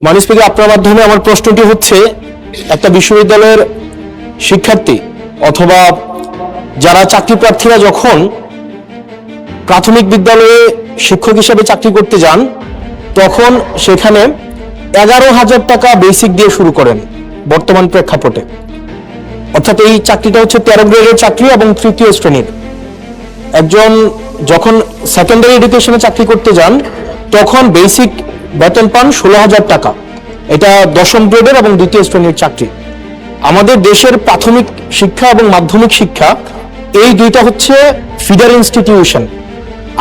মাননীয় স্পিকার, আপনার মাধ্যমে আমার প্রশ্নটি হচ্ছে, একটা বিশ্ববিদ্যালয়ের শিক্ষার্থী অথবা যারা চাকরি প্রার্থীরা যখন প্রাথমিক বিদ্যালয়ে শিক্ষক হিসেবে চাকরি করতে যান, তখন সেখানে 11,000 টাকা বেসিক দিয়ে শুরু করেন বর্তমান প্রেক্ষাপটে। অর্থাৎ এই চাকরিটা হচ্ছে 13 গ্রেডের চাকরি এবং তৃতীয় শ্রেণীর। একজন যখন সেকেন্ডারি এডুকেশনে চাকরি করতে যান, তখন বেসিক বেতন পান 16,000 টাকা। এটা 10ম গ্রেডের এবং দ্বিতীয় শ্রেণীর চাকরি। আমাদের দেশের প্রাথমিক শিক্ষা এবং মাধ্যমিক শিক্ষা এই দুইটা হচ্ছে ফিডার ইনস্টিটিউশন।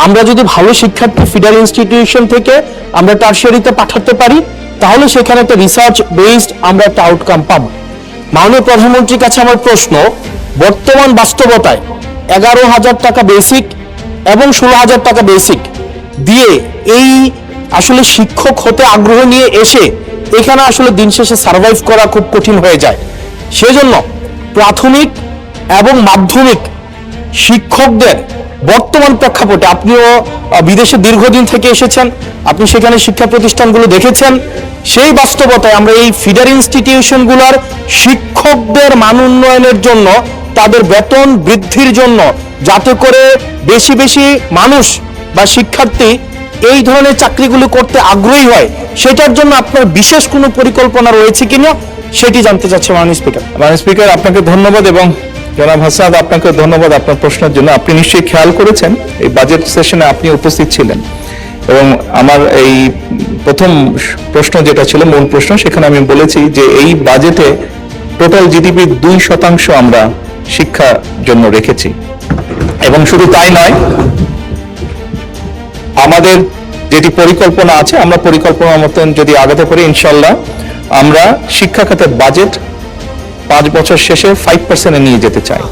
আমরা যদি ভালো শিক্ষার্থী ফিডার ইনস্টিটিউশন থেকে আমরা টারশিয়ারিতে পাঠাতে পারি, তাহলে সেখানে একটা রিসার্চ বেসড আমরা একটা আউটকাম পাবো। মাননীয় প্রধানমন্ত্রীর কাছে আমার প্রশ্ন, বর্তমান বাস্তবতায় 11,000 টাকা বেসিক এবং 16,000 টাকা বেসিক দিয়ে এই আসলে শিক্ষক হতে আগ্রহ নিয়ে এসে এখানে আসলে দিন শেষে সার্ভাইভ করা খুব কঠিন হয়ে যায়। সেজন্য প্রাথমিক এবং মাধ্যমিক শিক্ষকদের বর্তমান প্রেক্ষাপটে, আপনিও বিদেশে দীর্ঘদিন থেকে এসেছেন, আপনি সেখানে শিক্ষা প্রতিষ্ঠানগুলো দেখেছেন, সেই বাস্তবতায় আমরা এই ফিডার ইনস্টিটিউশনগুলোর শিক্ষকদের মান উন্নয়নের জন্য, তাদের বেতন বৃদ্ধির জন্য, যাতে করে বেশি বেশি মানুষ বা শিক্ষার্থী এই ধরনের চাকরিগুলো করতে আগ্রহী হয়, সেটার জন্য আপনার বিশেষ কোনো পরিকল্পনা রয়েছে কিনা সেটি জানতে চাচ্ছি মাননীয় স্পিকার। মাননীয় স্পিকার, আপনাকে ধন্যবাদ এবং জনাব হাসান আপনাকে ধন্যবাদ আপনার প্রশ্নের জন্য। আপনি নিশ্চয়ই খেয়াল করেছেন এই বাজেট সেশনে আপনি উপস্থিত ছিলেন এবং আমার এই প্রথম প্রশ্ন যেটা ছিল মূল প্রশ্ন, সেখানে আমি বলেছি যে এই বাজেটে টোটাল জিডিপির 2% আমরা শিক্ষার জন্য রেখেছি। এবং শুধু তাই নয়, আমাদের যেটি পরিকল্পনা আছে, আমরা পরিকল্পনা মতন যদি আগাতে পারি, ইনশাল্লাহ আমরা শিক্ষা খাতের বাজেট 5 বছর শেষে 5% নিয়ে যেতে চাই।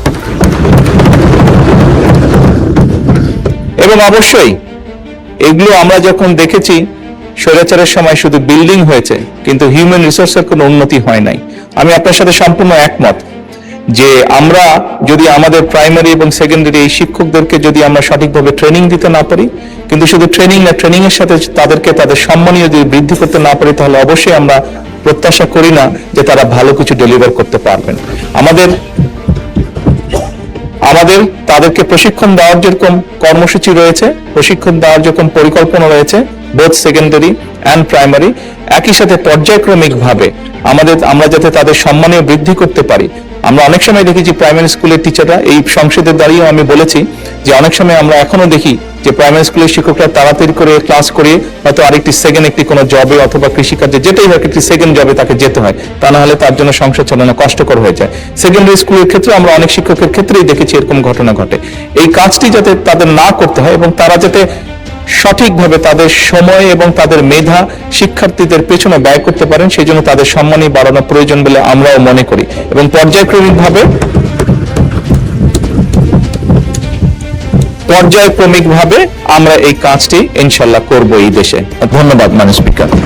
এবং অবশ্যই এগুলো আমরা যখন দেখেছি, স্বৈরাচারের সময় শুধু বিল্ডিং হয়েছে কিন্তু হিউম্যান রিসোর্সের কোনো উন্নতি হয় নাই। আমি আপনার সাথে সম্পূর্ণ একমত যে আমরা যদি আমাদের প্রাইমারি এবং সেকেন্ডারি এই শিক্ষকদেরকে যদি আমরা সঠিকভাবে ট্রেনিং দিতে না পারি, কিন্তু শুধু ট্রেনিং না, ট্রেনিং এর সাথে তাদেরকে তাদের সম্মানীয় যদি বৃদ্ধি করতে না পারি, তাহলে অবশ্যই আমরা প্রত্যাশা করি না যে তারা ভালো কিছু ডেলিভার করতে পারবেন। আমাদের তাদেরকে প্রশিক্ষণ দেওয়ার যেরকম কর্মসূচি রয়েছে, প্রশিক্ষণ দেওয়ার যেরকম পরিকল্পনা রয়েছে, বোথ সেকেন্ডারি অ্যান্ড প্রাইমারি, একই সাথে পর্যায়ক্রমিক ভাবে আমরা যাতে তাদের সম্মানীয় বৃদ্ধি করতে পারি। আমরা অনেক সময় দেখি যে প্রাইমারি স্কুলের টিচাররা, এই সংসদের দাঁড়িয়েও আমি বলেছি যে অনেক সময় আমরা এখনো দেখি যে প্রাইমারি স্কুলের শিক্ষকরা তাড়াতাড়ি করে ক্লাস করিয়ে হয়তো আরেকটি সেকেন্ড একটি কোনো জবে অথবা কৃষিকার্যে যেতেই হয়, একটি সেকেন্ড জবে তাকে যেতে হয়, তা না হলে তার জন্য সংসার চালানো কষ্টকর হয়ে যায়। সেকেন্ডারি স্কুলের ক্ষেত্রে আমরা অনেক শিক্ষকের ক্ষেত্রেই দেখেছি এরকম ঘটনা ঘটে। এই কাজটি যাতে তাদের না করতে হয় এবং তারা যাতে সঠিকভাবে তাদের সময় এবং তাদের মেধা শিক্ষার্থীদের পেছনে ব্যয় করতে পারেন, সেই জন্য তাদের সম্মানই বাড়ানো প্রয়োজন বলে আমরাও মনে করি এবং পর্যায়ক্রমিকভাবে আমরা এই কাজটি ইনশাল্লাহ করব এই দেশে। ধন্যবাদ মাননীয় স্পিকার।